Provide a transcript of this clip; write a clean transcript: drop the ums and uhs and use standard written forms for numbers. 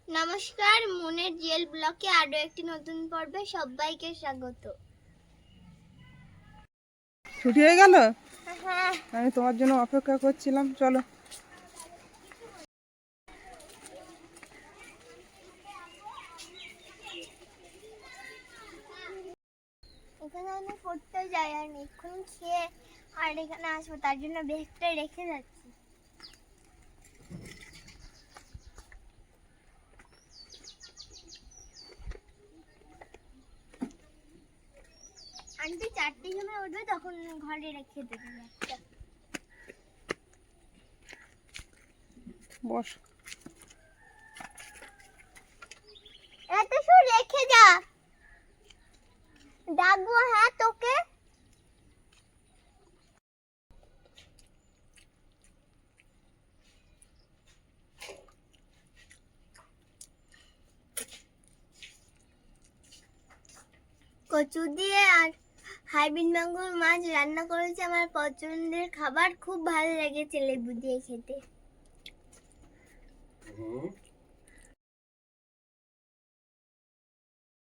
নমস্কার, মনের জেল ব্লকে আরো একটি নতুন পর্বে সবাইকে স্বাগত। ছুটি হয়ে গেল? হ্যাঁ, আমি তোমার জন্য অপেক্ষা করছিলাম। চলো। এখানে আমি পড়তে যাই আর এক্ষুনি খেয়ে আর এখানে আসবো, তার জন্য ব্যাগটা রেখে যাচ্ছি। আন্টি 4টের সময় উঠবে, তখন ঘরে রেখে দেবে ব্যাগটা। বস। এত শুধু রেখে যা, ডাকবো। হ্যাঁ তোকে। কচু দিয়ে আর হাইব্রিড ম্যাঙ্গোর মাছ রান্না করেছে, আমার পছন্দের খাবার, খুব ভালো লেগেছে লেবু দিয়ে খেতে।